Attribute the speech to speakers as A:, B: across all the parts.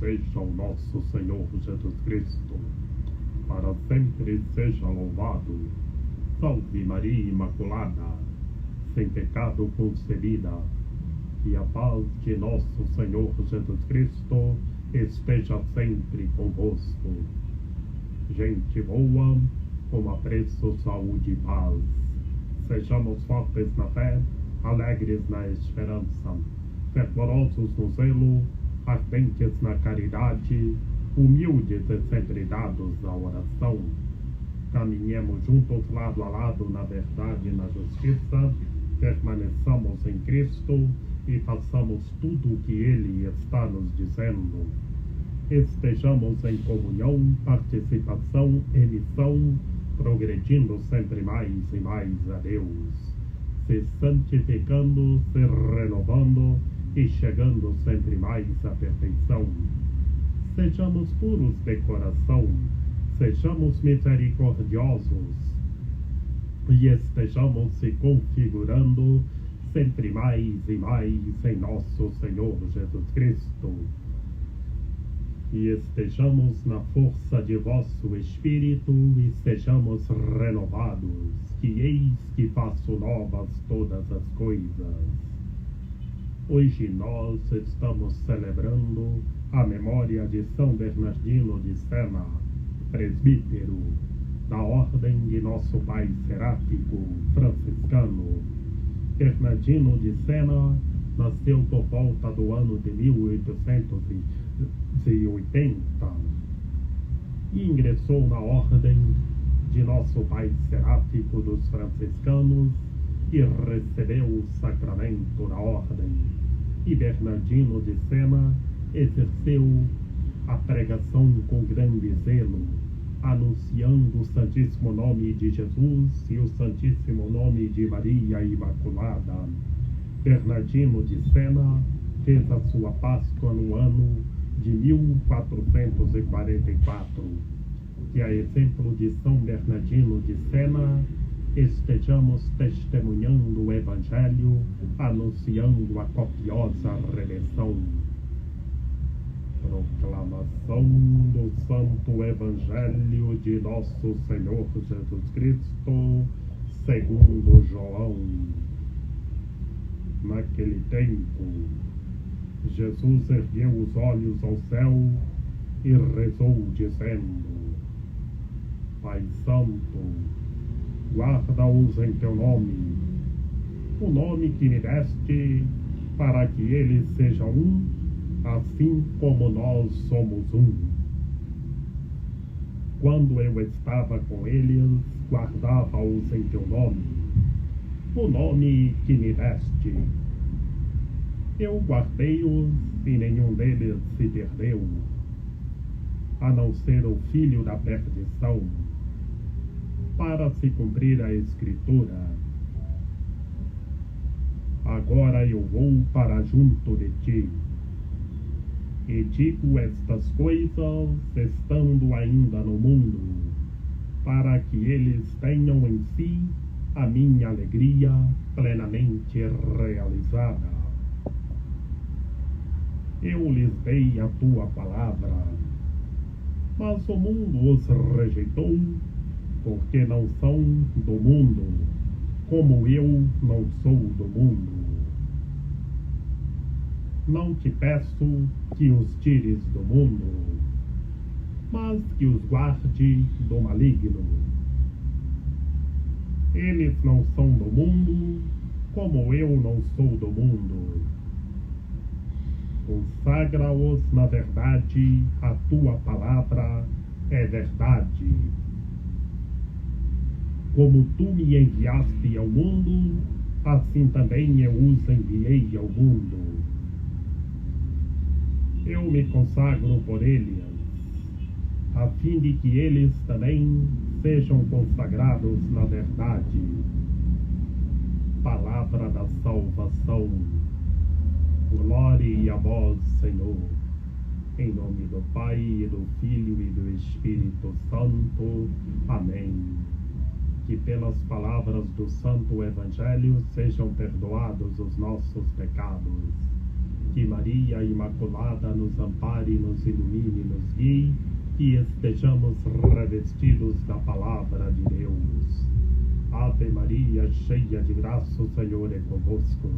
A: seja o nosso Senhor Jesus Cristo, para sempre seja louvado. Salve Maria Imaculada, sem pecado concebida. Que a paz de nosso Senhor Jesus Cristo esteja sempre convosco. Gente boa, com apreço, saúde e paz. Sejamos fortes na fé, alegres na esperança, fervorosos no zelo, ardentes na caridade, humildes e sempre dados à oração. Caminhemos juntos lado a lado na verdade e na justiça, permaneçamos em Cristo e façamos tudo o que Ele está nos dizendo. Estejamos em comunhão, participação e missão, progredindo sempre mais e mais a Deus, se santificando, se renovando e chegando sempre mais à perfeição. Sejamos puros de coração, sejamos misericordiosos e estejamos se configurando sempre mais e mais em nosso Senhor Jesus Cristo. E estejamos na força de vosso Espírito e sejamos renovados, que eis que faço novas todas as coisas. Hoje nós estamos celebrando a memória de São Bernardino de Sena, presbítero da Ordem de Nosso Pai Seráfico franciscano. Bernardino de Sena nasceu por volta do ano de 1880 e ingressou na Ordem de Nosso Pai Seráfico dos franciscanos e recebeu o sacramento da Ordem. E Bernardino de Sena exerceu a pregação com grande zelo, anunciando o Santíssimo Nome de Jesus e o Santíssimo Nome de Maria Imaculada. Bernardino de Sena fez a sua Páscoa no ano de 1444. Que a exemplo de São Bernardino de Sena, estejamos testemunhando o Evangelho, anunciando a copiosa redenção. Proclamação do Santo Evangelho de Nosso Senhor Jesus Cristo, segundo João. Naquele tempo, Jesus ergueu os olhos ao céu e rezou, dizendo: Pai Santo, guarda-os em teu nome, o nome que me deste, para que eles sejam um, assim como nós somos um. Quando eu estava com eles, guardava-os em teu nome, o nome que me deste. Eu guardei-os e nenhum deles se perdeu, a não ser o filho da perdição, para se cumprir a Escritura. Agora eu vou para junto de ti, e digo estas coisas estando ainda no mundo, para que eles tenham em si a minha alegria plenamente realizada. Eu lhes dei a tua palavra, mas o mundo os rejeitou, porque não são do mundo, como eu não sou do mundo. Não te peço que os tires do mundo, mas que os guarde do maligno. Eles não são do mundo, como eu não sou do mundo. Consagra-os na verdade, a tua palavra é verdade. Como tu me enviaste ao mundo, assim também eu os enviei ao mundo. Eu me consagro por eles, a fim de que eles também sejam consagrados na verdade. Palavra da salvação. Glória a vós, Senhor. Em nome do Pai, e do Filho e do Espírito Santo. Amém. Que pelas palavras do Santo Evangelho sejam perdoados os nossos pecados. Que Maria Imaculada nos ampare, nos ilumine, nos guie, que estejamos revestidos da palavra de Deus. Ave Maria, cheia de graça, o Senhor é convosco.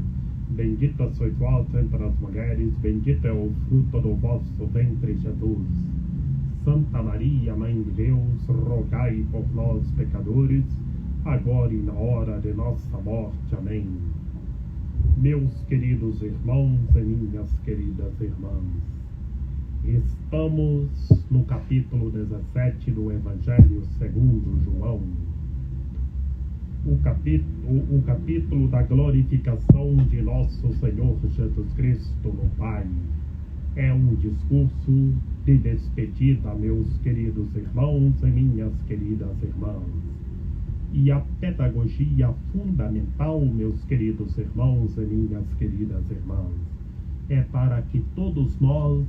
A: Bendita sois vós entre as mulheres, bendito é o fruto do vosso ventre, Jesus. Santa Maria, Mãe de Deus, rogai por nós, pecadores, agora e na hora de nossa morte. Amém. Meus queridos irmãos e minhas queridas irmãs, estamos no capítulo 17 do Evangelho segundo João. O capítulo da glorificação de nosso Senhor Jesus Cristo no Pai. É um discurso de despedida, meus queridos irmãos e minhas queridas irmãs. E a pedagogia fundamental, meus queridos irmãos e minhas queridas irmãs, é para que todos nós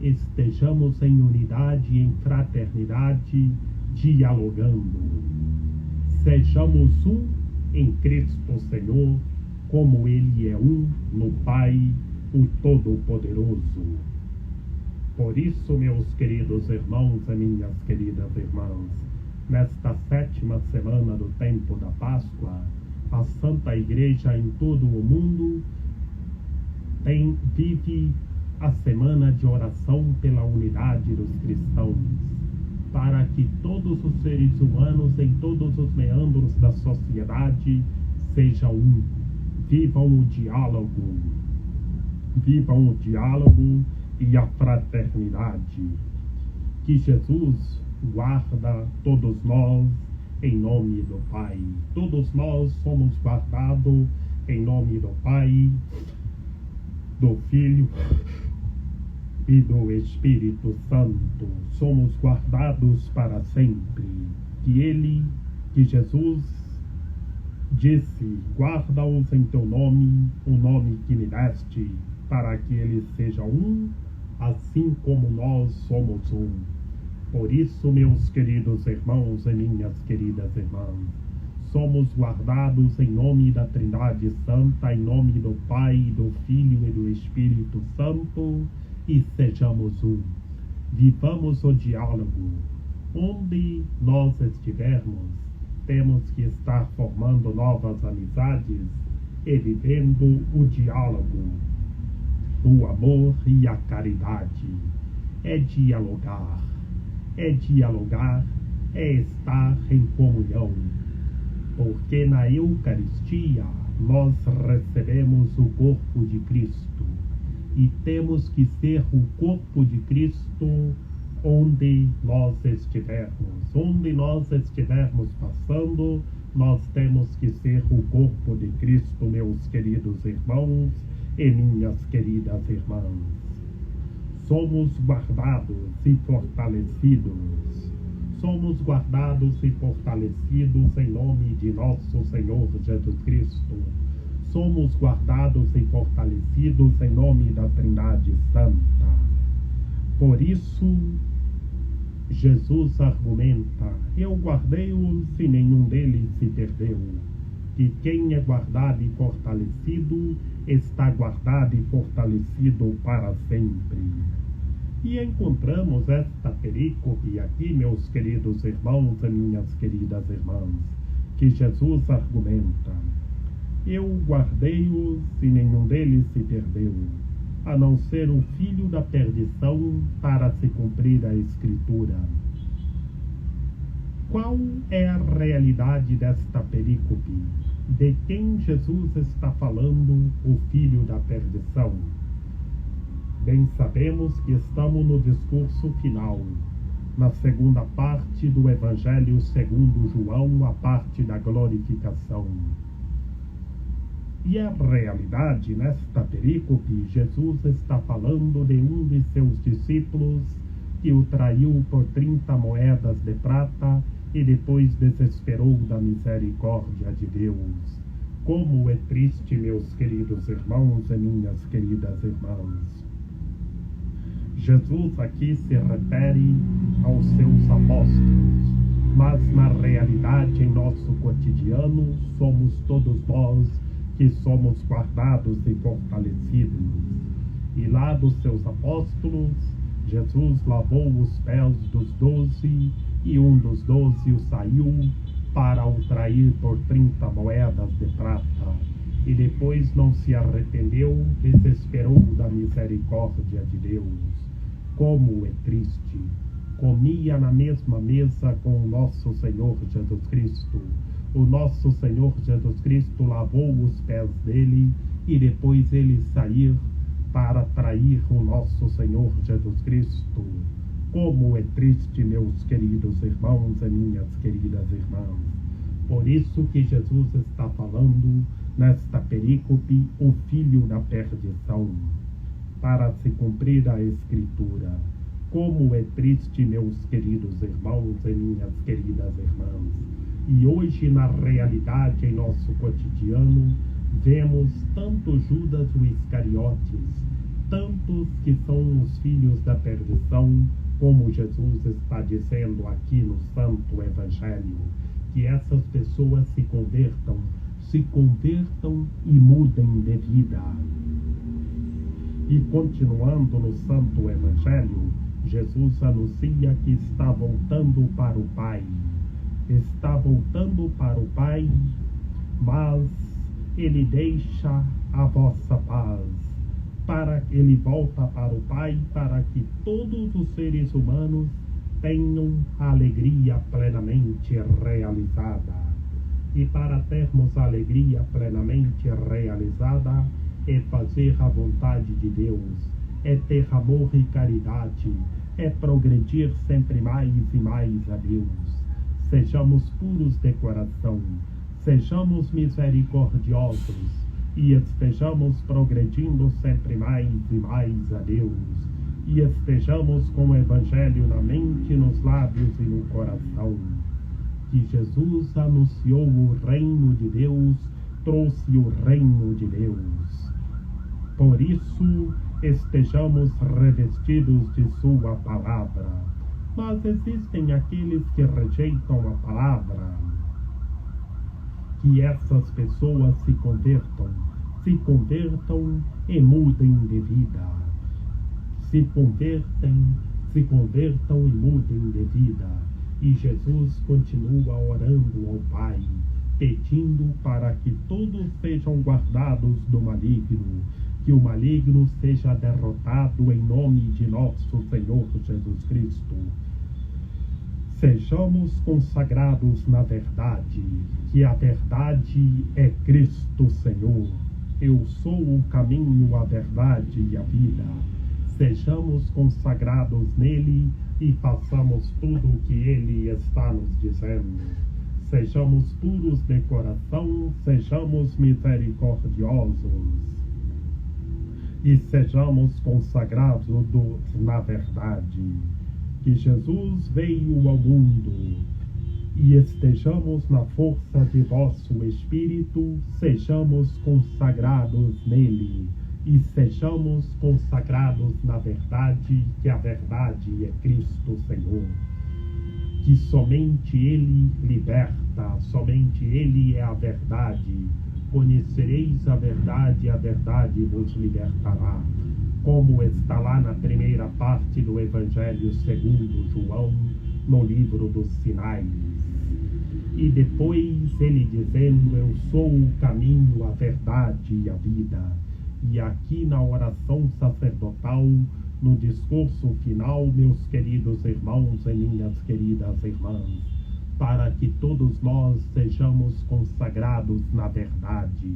A: estejamos em unidade, em fraternidade, dialogando. Sejamos um em Cristo Senhor, como Ele é um no Pai, o Todo-Poderoso. Por isso, meus queridos irmãos e minhas queridas irmãs, nesta 7ª semana do tempo da Páscoa, a Santa Igreja em todo o mundo vive a semana de oração pela unidade dos cristãos, para que todos os seres humanos em todos os meandros da sociedade sejam um, vivam o diálogo e a fraternidade. Que Jesus guarda todos nós em nome do Pai. Todos nós somos guardados em nome do Pai, do Filho e do Espírito Santo. Somos guardados para sempre. Que Jesus disse: guarda-os em teu nome, o nome que me deste, para que eles sejam um, assim como nós somos um. Por isso, meus queridos irmãos e minhas queridas irmãs, somos guardados em nome da Trindade Santa, em nome do Pai, do Filho e do Espírito Santo, e sejamos um. Vivamos o diálogo. Onde nós estivermos, temos que estar formando novas amizades e vivendo o diálogo, o amor e a caridade. É dialogar, é estar em comunhão, porque na Eucaristia nós recebemos o corpo de Cristo e temos que ser o corpo de Cristo onde nós estivermos passando, nós temos que ser o corpo de Cristo, meus queridos irmãos e minhas queridas irmãs. Somos guardados e fortalecidos. Somos guardados e fortalecidos em nome de nosso Senhor Jesus Cristo. Somos guardados e fortalecidos em nome da Trindade Santa. Por isso, Jesus argumenta: eu guardei-os e nenhum deles se perdeu. Que quem é guardado e fortalecido, está guardado e fortalecido para sempre. E encontramos esta perícope aqui, meus queridos irmãos e minhas queridas irmãs, que Jesus argumenta: eu guardei-os e nenhum deles se perdeu, a não ser o filho da perdição, para se cumprir a Escritura. Qual é a realidade desta perícope? De quem Jesus está falando, o filho da perdição? Bem sabemos que estamos no discurso final, na segunda parte do Evangelho segundo João, a parte da glorificação. E a realidade, nesta perícope, Jesus está falando de um de seus discípulos que o traiu por 30 moedas de prata e depois desesperou da misericórdia de Deus. Como é triste, meus queridos irmãos e minhas queridas irmãs. Jesus aqui se refere aos seus apóstolos, mas na realidade, em nosso cotidiano, somos todos nós que somos guardados e fortalecidos. E lá dos seus apóstolos, Jesus lavou os pés dos 12, e um dos 12 o saiu para o trair por 30 moedas de prata. E depois não se arrependeu, desesperou da misericórdia de Deus. Como é triste! Comia na mesma mesa com o nosso Senhor Jesus Cristo. O nosso Senhor Jesus Cristo lavou os pés dele e depois ele sair para trair o nosso Senhor Jesus Cristo. Como é triste, meus queridos irmãos e minhas queridas irmãs. Por isso que Jesus está falando nesta perícope, o filho da perdição, para se cumprir a Escritura. Como é triste, meus queridos irmãos e minhas queridas irmãs. E hoje, na realidade, em nosso cotidiano, vemos tanto Judas o Iscariotes, tantos que são os filhos da perdição, como Jesus está dizendo aqui no Santo Evangelho, que essas pessoas se convertam e mudem de vida. E continuando no Santo Evangelho, Jesus anuncia que está voltando para o Pai. Está voltando para o Pai, mas ele deixa a vossa paz. Ele volta para o Pai para que todos os seres humanos tenham a alegria plenamente realizada. E para termos a alegria plenamente realizada, é fazer a vontade de Deus, é ter amor e caridade, é progredir sempre mais e mais a Deus. Sejamos puros de coração, sejamos misericordiosos e estejamos progredindo sempre mais e mais a Deus. E estejamos com o Evangelho na mente, nos lábios e no coração. Que Jesus anunciou o reino de Deus, trouxe o reino de Deus. Por isso, estejamos revestidos de sua palavra. Mas existem aqueles que rejeitam a palavra. Que essas pessoas se convertam e mudem de vida. Se convertam e mudem de vida. E Jesus continua orando ao Pai, pedindo para que todos sejam guardados do maligno, que o maligno seja derrotado em nome de nosso Senhor Jesus Cristo. Sejamos consagrados na verdade, que a verdade é Cristo Senhor. Eu sou o caminho, a verdade e a vida. Sejamos consagrados nele e façamos tudo o que ele está nos dizendo. Sejamos puros de coração, sejamos misericordiosos e sejamos consagrados na verdade. Que Jesus veio ao mundo e estejamos na força de vosso Espírito, sejamos consagrados nele e sejamos consagrados na verdade, que a verdade é Cristo Senhor. Que somente ele liberta, somente ele é a verdade. Conhecereis a verdade vos libertará. Como está lá na primeira parte do Evangelho segundo João, no livro dos Sinais. E depois ele dizendo, eu sou o caminho, a verdade e a vida. E aqui na oração sacerdotal, no discurso final, meus queridos irmãos e minhas queridas irmãs, para que todos nós sejamos consagrados na verdade,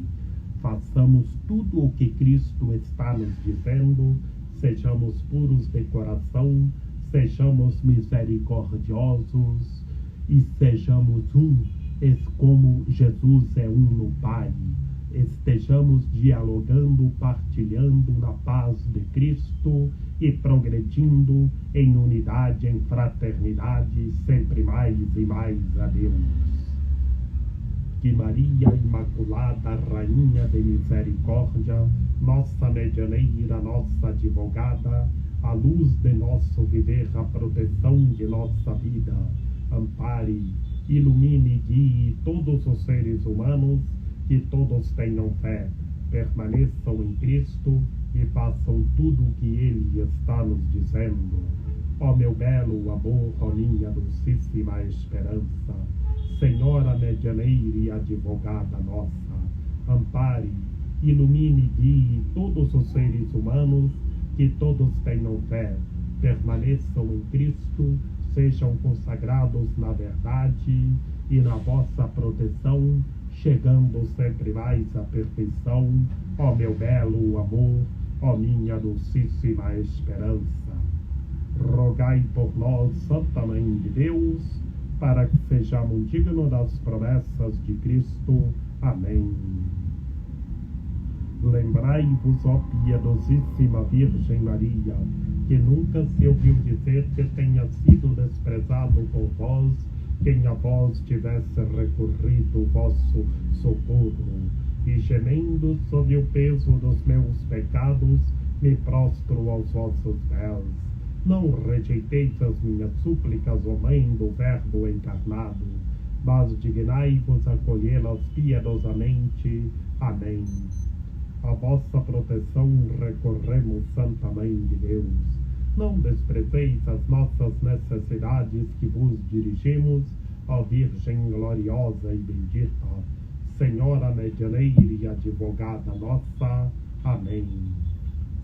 A: façamos tudo o que Cristo está nos dizendo, sejamos puros de coração, sejamos misericordiosos e sejamos como Jesus é no Pai. Estejamos dialogando, partilhando na paz de Cristo e progredindo em unidade, em fraternidade, sempre mais e mais a Deus. Que Maria Imaculada, Rainha de Misericórdia, nossa medianeira, nossa advogada, a luz de nosso viver, a proteção de nossa vida, ampare, ilumine e guie todos os seres humanos, que todos tenham fé, permaneçam em Cristo e façam tudo o que ele está nos dizendo. Ó meu belo amor, ó minha docíssima esperança, Senhora medianeira e advogada nossa, ampare, ilumine e guie todos os seres humanos, que todos tenham fé, permaneçam em Cristo, sejam consagrados na verdade e na vossa proteção, chegando sempre mais à perfeição, ó meu belo amor, ó minha docíssima esperança. Rogai por nós, Santa Mãe de Deus, para que sejamos dignos das promessas de Cristo. Amém. Lembrai-vos, ó piedosíssima Virgem Maria, que nunca se ouviu dizer que tenha sido desprezado por vós quem a vós tivesse recorrido o vosso socorro, e gemendo sob o peso dos meus pecados, me prostro aos vossos pés. Não rejeiteis as minhas súplicas, ó Mãe do Verbo encarnado, mas dignai-vos acolhê-las piedosamente. Amém. A vossa proteção recorremos, Santa Mãe de Deus. Não desprezeis as nossas necessidades que vos dirigimos, ó Virgem gloriosa e bendita, Senhora medianeira e advogada nossa. Amém.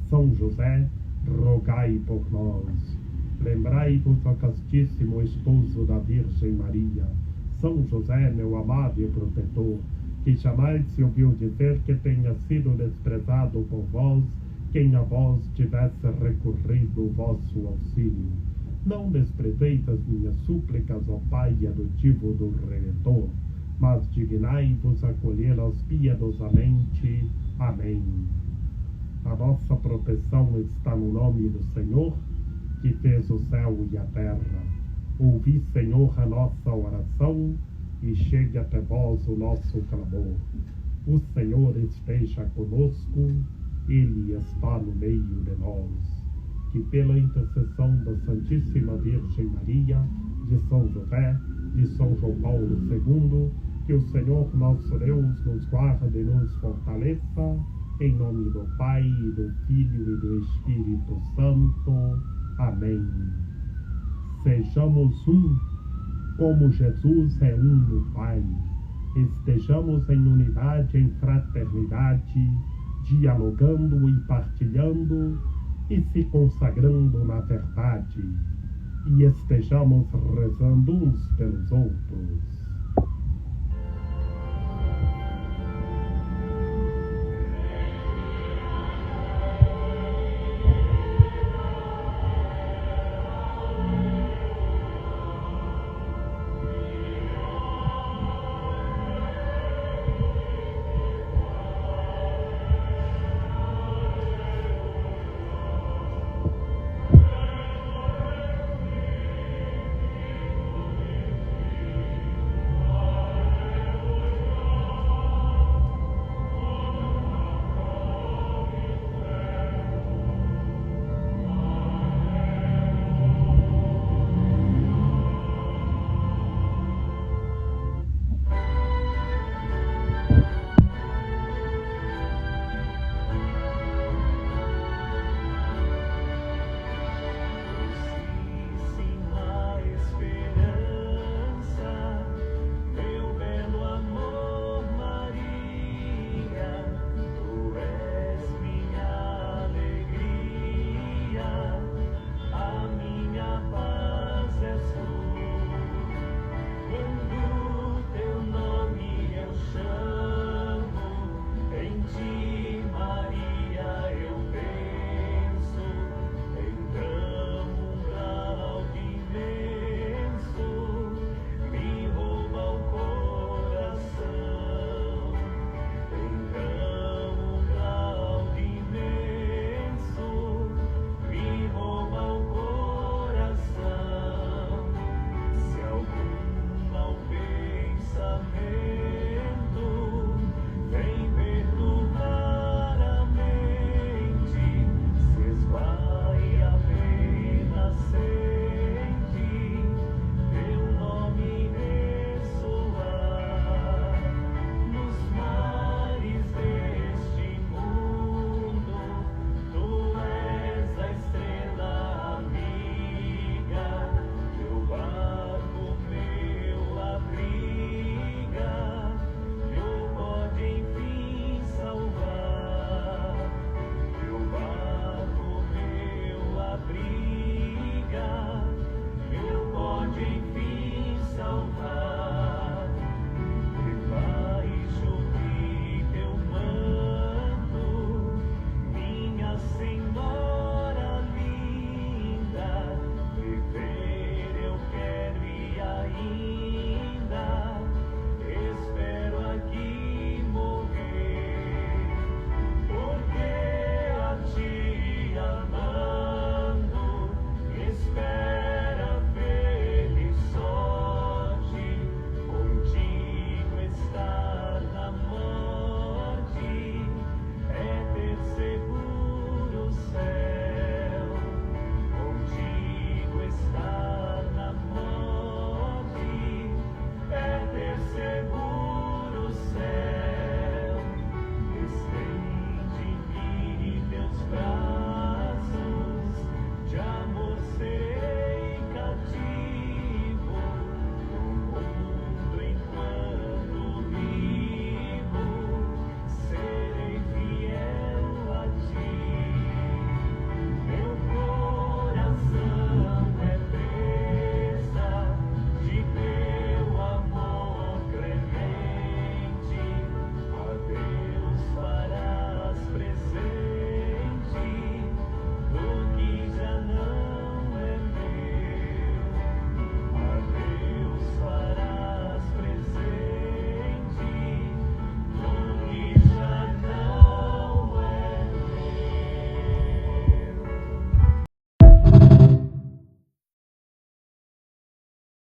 A: São José, rogai por nós. Lembrai-vos, ó castíssimo esposo da Virgem Maria, São José, meu amado e protetor, que jamais se ouviu dizer que tenha sido desprezado por vós quem a vós tivesse recorrido o vosso auxílio. Não desprezeis as minhas súplicas, ó Pai adotivo do Redentor, mas dignai-vos acolhê-las piedosamente. Amém. A nossa proteção está no nome do Senhor, que fez o céu e a terra. Ouvi, Senhor, a nossa oração, e chegue até vós o nosso clamor. O Senhor esteja conosco, Ele está no meio de nós. Que pela intercessão da Santíssima Virgem Maria, de São José, de São João Paulo II, que o Senhor nosso Deus nos guarde e nos fortaleça, em nome do Pai, do Filho e do Espírito Santo. Amém. Sejamos um, como Jesus é um no Pai. Estejamos em unidade, em fraternidade, dialogando e partilhando e se consagrando na verdade. E estejamos rezando uns pelos outros.